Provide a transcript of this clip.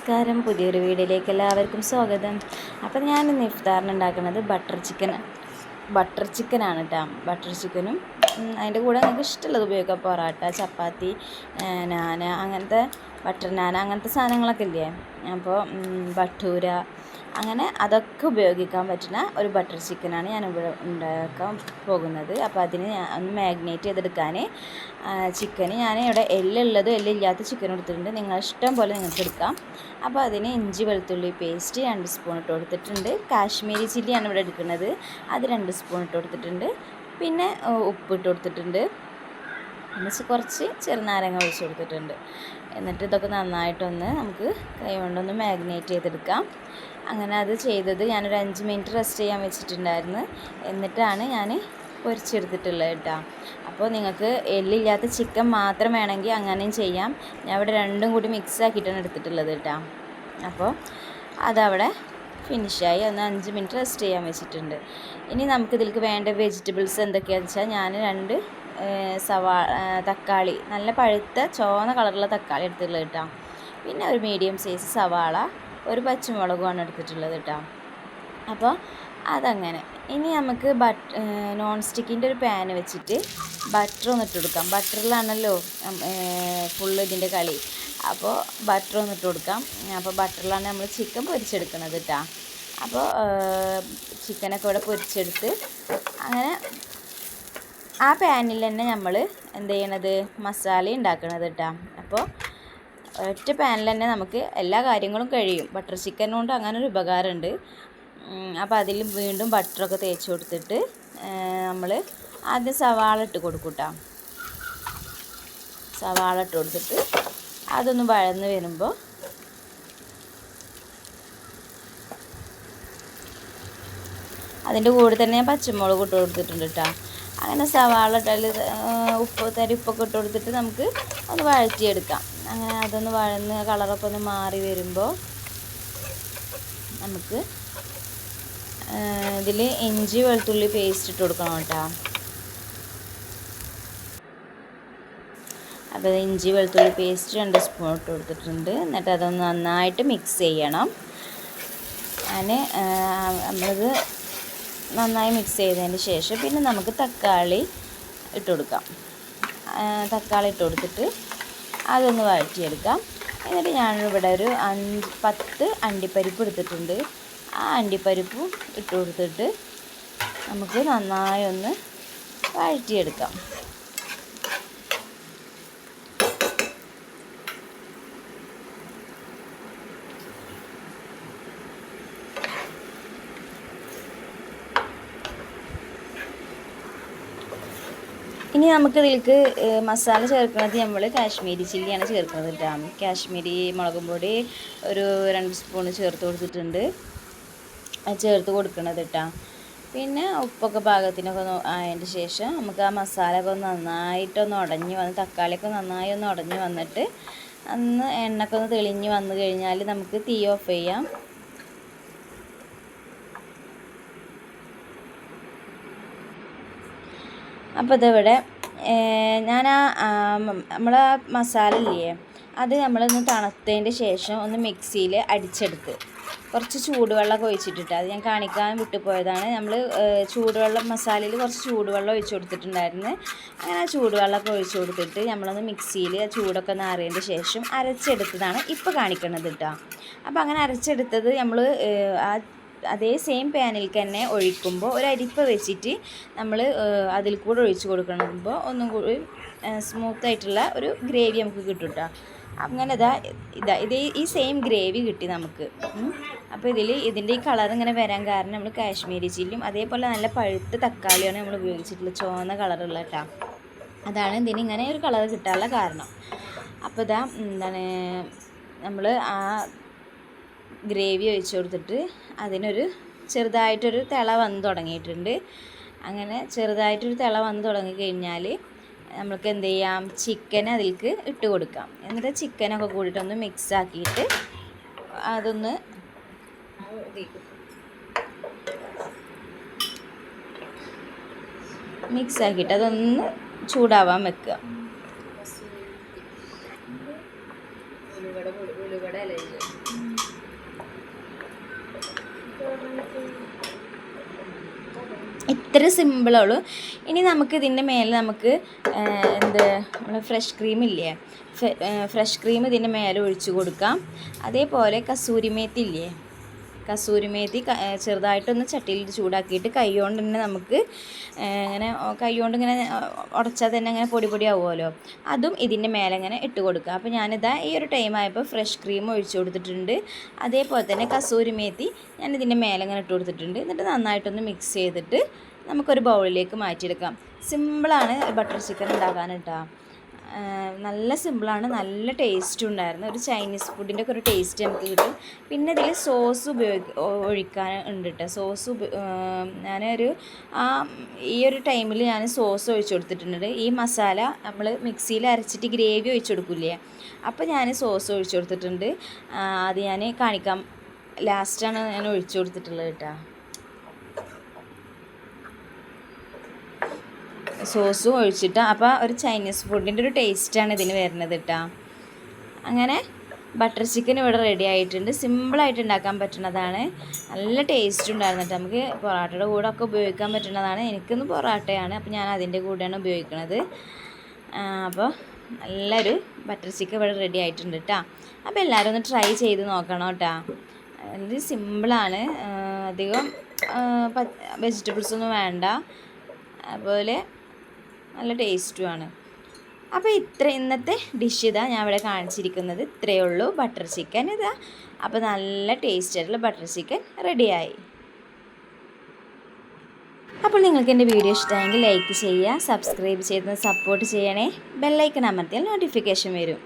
നമസ്കാരം, പുതിയൊരു വീഡിയോയിലേക്ക് എല്ലാവർക്കും സ്വാഗതം. അപ്പം ഞാനിന്ന് ഇഫ്താറിന് ഉണ്ടാക്കുന്നത് ബട്ടർ ചിക്കനാണ് കേട്ടോ. ബട്ടർ ചിക്കനും അതിൻ്റെ കൂടെ നിങ്ങൾക്ക് ഇഷ്ടമുള്ളത് ഉപയോഗിക്കാം. പൊറോട്ട, ചപ്പാത്തി, നാന, അങ്ങനത്തെ ബട്ടർ നാന അങ്ങനത്തെ സാധനങ്ങളൊക്കെ ഇല്ലേ. അപ്പോൾ ഭട്ടൂര അങ്ങനെ അതൊക്കെ ഉപയോഗിക്കാൻ പറ്റുന്ന ഒരു ബട്ടർ ചിക്കനാണ് ഞാനിവിടെ ഉണ്ടാക്കാൻ പോകുന്നത്. അപ്പോൾ അതിന് ഒന്ന് മാഗ്നേറ്റ് ചെയ്തെടുക്കാൻ ചിക്കന് ഞാൻ ഇവിടെ എല്ലുള്ളത് എല്ലില്ലാത്ത ചിക്കൻ എടുത്തിട്ടുണ്ട്. നിങ്ങൾ ഇഷ്ടം പോലെ നിങ്ങൾക്ക് എടുക്കാം. അപ്പോൾ അതിന് ഇഞ്ചി വെളുത്തുള്ളി പേസ്റ്റ് 2 സ്പൂൺ ഇട്ട് കൊടുത്തിട്ടുണ്ട്. കാശ്മീരി ചില്ലിയാണ് ഇവിടെ എടുക്കുന്നത്, അത് 2 സ്പൂൺ ഇട്ട് കൊടുത്തിട്ടുണ്ട്. പിന്നെ ഉപ്പ് ഇട്ട് കൊടുത്തിട്ടുണ്ട്. എന്നിട്ട് കുറച്ച് ചെറുനാരങ്ങ ഒഴിച്ച് കൊടുത്തിട്ടുണ്ട്. എന്നിട്ട് ഇതൊക്കെ നന്നായിട്ടൊന്ന് നമുക്ക് കൈ കൊണ്ടൊന്ന് മാഗ്നേറ്റ് ചെയ്തെടുക്കാം. അങ്ങനെ അത് ചെയ്തത് ഞാനൊരു 5 മിനിറ്റ് റെസ്റ്റ് ചെയ്യാൻ വെച്ചിട്ടുണ്ടായിരുന്നു. എന്നിട്ടാണ് ഞാൻ പൊരിച്ചെടുത്തിട്ടുള്ളത് കേട്ടോ. അപ്പോൾ നിങ്ങൾക്ക് എല്ലില്ലാത്ത ചിക്കൻ മാത്രം വേണമെങ്കിൽ അങ്ങനെയും ചെയ്യാം. ഞാൻ ഇവിടെ രണ്ടും കൂടി മിക്സ് ആക്കിയിട്ടാണ് എടുത്തിട്ടുള്ളത് കേട്ടോ. അപ്പോൾ അതവിടെ ഫിനിഷായി. ഒന്ന് 5 മിനിറ്റ് റെസ്റ്റ് ചെയ്യാൻ വെച്ചിട്ടുണ്ട്. ഇനി നമുക്കിതിലേക്ക് വേണ്ട വെജിറ്റബിൾസ് എന്തൊക്കെയാണെന്ന് വെച്ചാൽ ഞാൻ 2 തക്കാളി, നല്ല പഴുത്ത ചുവന്ന കളറുള്ള തക്കാളി എടുത്തിട്ടുള്ളത് കേട്ടോ. പിന്നെ ഒരു മീഡിയം സൈസ് സവാള, ഒരു പച്ചമുളകുമാണ് എടുത്തിട്ടുള്ളത് കേട്ടോ. അപ്പോൾ അതങ്ങനെ. ഇനി നമുക്ക് നോൺ സ്റ്റിക്കിൻ്റെ ഒരു പാന് വെച്ചിട്ട് ബട്ടർ ഒന്ന് ഇട്ട് കൊടുക്കാം. ബട്ടറിലാണല്ലോ ഫുള്ള് ഇതിൻ്റെ കളി. അപ്പോൾ ബട്ടർ ഒന്ന് ഇട്ട് കൊടുക്കാം. അപ്പോൾ ബട്ടറിലാണ് നമ്മൾ ചിക്കൻ പൊരിച്ചെടുക്കുന്നത് കേട്ടോ. അപ്പോൾ ചിക്കനൊക്കെ ഇവിടെ പൊരിച്ചെടുത്ത് അങ്ങനെ ആ പാനിൽ തന്നെ നമ്മൾ എന്ത് ചെയ്യണത്, മസാല ഉണ്ടാക്കണത് കേട്ടോ. അപ്പോൾ ഒറ്റ പാനിൽ തന്നെ നമുക്ക് എല്ലാ കാര്യങ്ങളും കഴിയും. ബട്ടർ ചിക്കൻ കൊണ്ട് അങ്ങനെ ഒരു ഉപകാരമുണ്ട്. അപ്പോൾ അതിൽ വീണ്ടും ബട്ടറൊക്കെ തേച്ച് കൊടുത്തിട്ട് നമ്മൾ ആദ്യം സവാള ഇട്ട് കൊടുക്കും കേട്ടോ. സവാള ഇട്ട് കൊടുത്തിട്ട് അതൊന്ന് വഴന്ന് വരുമ്പോൾ അതിൻ്റെ കൂടെ തന്നെ ഞാൻ പച്ചമുളക് ഇട്ട് കൊടുത്തിട്ടുണ്ട് കേട്ടോ. അങ്ങനെ സവാള ഇട്ടാൽ ഉപ്പൊക്കെ ഇട്ട് കൊടുത്തിട്ട് നമുക്ക് ഒന്ന് വഴറ്റിയെടുക്കാം. അങ്ങനെ അതൊന്ന് വഴന്ന് കളറൊക്കെ ഒന്ന് മാറി വരുമ്പോൾ നമുക്ക് ഇതിൽ ഇഞ്ചി വെളുത്തുള്ളി പേസ്റ്റ് ഇട്ട് കൊടുക്കണം കേട്ടോ. അപ്പോൾ ഇഞ്ചി വെളുത്തുള്ളി പേസ്റ്റ് 2 സ്പൂൺ ഇട്ട് കൊടുത്തിട്ടുണ്ട്. എന്നിട്ട് അതൊന്ന് നന്നായിട്ട് മിക്സ് ചെയ്യണം. നമ്മളിത് നന്നായി മിക്സ് ചെയ്തതിന് ശേഷം പിന്നെ നമുക്ക് തക്കാളി ഇട്ട് കൊടുക്കാം. തക്കാളി ഇട്ട് കൊടുത്തിട്ട് അതൊന്ന് വഴറ്റിയെടുക്കാം. എന്നിട്ട് ഞാനിവിടെ ഒരു 10 അണ്ടിപ്പരിപ്പ് എടുത്തിട്ടുണ്ട്. ആ അണ്ടിപ്പരിപ്പും ഇട്ട് കൊടുത്തിട്ട് നമുക്ക് നന്നായി ഒന്ന് വഴറ്റിയെടുക്കാം. ഇനി നമുക്കിതിലേക്ക് മസാല ചേർക്കുന്നത് നമ്മൾ കാശ്മീരി ചില്ലിയാണ് ചേർക്കുന്നത് കേട്ടോ. കാശ്മീരി മുളകും പൊടി ഒരു 2 സ്പൂൺ ചേർത്ത് കൊടുത്തിട്ടുണ്ട്. ചേർത്ത് കൊടുക്കണത് കേട്ടോ. പിന്നെ ഉപ്പൊക്കെ പാകത്തിനൊക്കെ ആയതിൻ്റെ ശേഷം നമുക്ക് ആ മസാലയൊക്കെ ഒന്ന് നന്നായിട്ടൊന്ന് ഉടഞ്ഞ് വന്ന് തക്കാളിയൊക്കെ നന്നായി ഒന്ന് ഉടഞ്ഞ് വന്നിട്ട് എണ്ണയൊക്കെ ഒന്ന് തെളിഞ്ഞ് വന്നു കഴിഞ്ഞാൽ നമുക്ക് തീ ഓഫ് ചെയ്യാം. അപ്പോൾ ഇതിവിടെ ഞാൻ നമ്മളെ മസാല ഇല്ലേ അത് നമ്മളൊന്ന് തണുത്തതിൻ്റെ ശേഷം ഒന്ന് മിക്സിയിൽ അടിച്ചെടുത്ത് കുറച്ച് ചൂടുവെള്ളമൊക്കെ ഒഴിച്ചിട്ടിട്ട് അത് ഞാൻ കാണിക്കാൻ വിട്ടുപോയതാണ്. നമ്മൾ മസാലയിൽ കുറച്ച് ചൂടുവെള്ളം ഒഴിച്ച് കൊടുത്തിട്ടുണ്ടായിരുന്നു. അങ്ങനെ ആ ചൂടുവെള്ളമൊക്കെ ഒഴിച്ച് കൊടുത്തിട്ട് നമ്മളൊന്ന് മിക്സിയിൽ ചൂടൊക്കെ നാറിയതിൻ്റെ ശേഷം അരച്ചെടുത്തതാണ് ഇപ്പോൾ കാണിക്കുന്നത് കേട്ടോ. അപ്പോൾ അങ്ങനെ അരച്ചെടുത്തത് നമ്മൾ അതേ സെയിം പാനിൽ തന്നെ ഒഴിക്കുമ്പോൾ ഒരു അരിപ്പ വെച്ചിട്ട് നമ്മൾ അതിൽ കൂടെ ഒഴിച്ച് കൊടുക്കുമ്പോൾ ഒന്നും കൂടി സ്മൂത്തായിട്ടുള്ള ഒരു ഗ്രേവി നമുക്ക് കിട്ടും കേട്ടോ. അങ്ങനെ ഈ സെയിം ഗ്രേവി കിട്ടി നമുക്ക്. അപ്പോൾ ഇതിൻ്റെ ഈ കളർ ഇങ്ങനെ വരാൻ കാരണം നമ്മൾ കാശ്മീരി ചില്ലിയും അതേപോലെ നല്ല പഴുത്ത തക്കാളിയാണ് നമ്മൾ ഉപയോഗിച്ചിട്ടുള്ളത്, ചുവന്ന കളറുള്ള കേട്ടോ. അതാണ് ഇതിനിങ്ങനെ ഒരു കളർ കിട്ടാനുള്ള കാരണം. അപ്പോൾ നമ്മൾ ആ ഗ്രേവി ഒഴിച്ച് കൊടുത്തിട്ട് അതിനൊരു ചെറുതായിട്ടൊരു തിള വന്ന് തുടങ്ങിയിട്ടുണ്ട്. അങ്ങനെ ചെറുതായിട്ടൊരു തിള വന്ന് തുടങ്ങിക്കഴിഞ്ഞാൽ നമുക്ക് എന്ത് ചെയ്യാം, ചിക്കൻ അതിലേക്ക് ഇട്ട് കൊടുക്കാം. എന്നിട്ട് ചിക്കനൊക്കെ കൂടിയിട്ടൊന്ന് മിക്സ് ആക്കിയിട്ട് അതൊന്ന് മിക്സ് ആക്കിയിട്ട് അതൊന്ന് ചൂടാവാൻ വെക്കുക. ഉലുവട ഇത്ര സിമ്പിളുള്ളൂ. ഇനി നമുക്ക് ഇതിൻ്റെ മേലെ നമുക്ക് നമ്മൾ ഫ്രഷ് ക്രീം ഇല്ലേ, ഫ്രഷ് ക്രീം ഇതിൻ്റെ മേലെ ഒഴിച്ച് കൊടുക്കാം. അതേപോലെ കസൂരി മേത്തി ഇല്ലേ, കസൂരി മേത്തി ചെറുതായിട്ടൊന്ന് ചട്ടിയിൽ ചൂടാക്കിയിട്ട് കൈ കൊണ്ട് തന്നെ നമുക്ക് ഇങ്ങനെ കൈ കൊണ്ട് ഇങ്ങനെ ഉടച്ചാൽ തന്നെ അങ്ങനെ പൊടി പൊടി ആവുമല്ലോ, അതും ഇതിൻ്റെ മേലെ ഇങ്ങനെ ഇട്ട് കൊടുക്കുക. അപ്പോൾ ഞാനിതാ ഈ ഒരു ടൈം ആയപ്പോൾ ഫ്രഷ് ക്രീം ഒഴിച്ച് കൊടുത്തിട്ടുണ്ട്. അതേപോലെ തന്നെ കസൂരി മേത്തി ഞാനിതിൻ്റെ മേലെ ഇങ്ങനെ ഇട്ട് കൊടുത്തിട്ടുണ്ട്. എന്നിട്ട് നന്നായിട്ടൊന്ന് മിക്സ് ചെയ്തിട്ട് നമുക്കൊരു ബൗളിലേക്ക് മാറ്റിയെടുക്കാം. സിമ്പിളാണ് ബട്ടർ ചിക്കൻ ഉണ്ടാക്കാൻ കേട്ടോ. നല്ല സിമ്പിളാണ്, നല്ല ടേസ്റ്റും ഉണ്ടായിരുന്നു. ഒരു ചൈനീസ് ഫുഡിൻ്റെ ഒക്കെ ഒരു ടേസ്റ്റ് നമുക്ക് കിട്ടും. പിന്നെ ഇതിൽ സോസ് ഒഴിക്കാൻ ഉണ്ട് കേട്ടോ. സോസ് ഞാനൊരു ഈ ഒരു ടൈമിൽ ഞാൻ സോസ് ഒഴിച്ച് കൊടുത്തിട്ടുണ്ട്. ഈ മസാല നമ്മൾ മിക്സിയിൽ അരച്ചിട്ട് ഗ്രേവി ഒഴിച്ച് കൊടുക്കില്ലേ, അപ്പോൾ ഞാൻ സോസ് ഒഴിച്ച് കൊടുത്തിട്ടുണ്ട്. അത് ഞാൻ കാണിക്കാം, ലാസ്റ്റാണ് ഞാൻ ഒഴിച്ച് കൊടുത്തിട്ടുള്ളത് കേട്ടോ. സോസും ഒഴിച്ചിട്ട് അപ്പോൾ ഒരു ചൈനീസ് ഫുഡിൻ്റെ ഒരു ടേസ്റ്റാണ് ഇതിന് വരുന്നത് കേട്ടോ. അങ്ങനെ ബട്ടർ ചിക്കൻ ഇവിടെ റെഡി ആയിട്ടുണ്ട്. സിമ്പിളായിട്ട് ഉണ്ടാക്കാൻ പറ്റുന്നതാണ്, നല്ല ടേസ്റ്റ് ഉണ്ടായിരുന്നു കേട്ടോ. നമുക്ക് പൊറാട്ടയുടെ കൂടെ ഒക്കെ ഉപയോഗിക്കാൻ പറ്റുന്നതാണ്. എനിക്കൊന്ന് പൊറാട്ടയാണ്, അപ്പോൾ ഞാൻ അതിൻ്റെ കൂടെയാണ് ഉപയോഗിക്കുന്നത്. അപ്പോൾ നല്ലൊരു ബട്ടർ ചിക്കൻ ഇവിടെ റെഡി ആയിട്ടുണ്ട് കേട്ടോ. അപ്പോൾ എല്ലാവരും ഒന്ന് ട്രൈ ചെയ്ത് നോക്കണം കേട്ടോ. ഇത് സിമ്പിളാണ്, അധികം വെജിറ്റബിൾസൊന്നും വേണ്ട, അതുപോലെ നല്ല ടേസ്റ്റുമാണ്. അപ്പോൾ ഇന്നത്തെ ഡിഷ് ഇതാ ഞാൻ ഇവിടെ കാണിച്ചിരിക്കുന്നത് ഇത്രയേ ഉള്ളൂ, ബട്ടർ ചിക്കൻ ഇതാ. അപ്പോൾ നല്ല ടേസ്റ്റ് ആയിട്ടുള്ള ബട്ടർ ചിക്കൻ റെഡിയായി. അപ്പോൾ നിങ്ങൾക്ക് എൻ്റെ വീഡിയോ ഇഷ്ടമായെങ്കിൽ ലൈക്ക് ചെയ്യുക, സബ്സ്ക്രൈബ് ചെയ്ത് സപ്പോർട്ട് ചെയ്യണേ. ബെല്ലൈക്കൺ അമർത്തിയാൽ നോട്ടിഫിക്കേഷൻ വരും.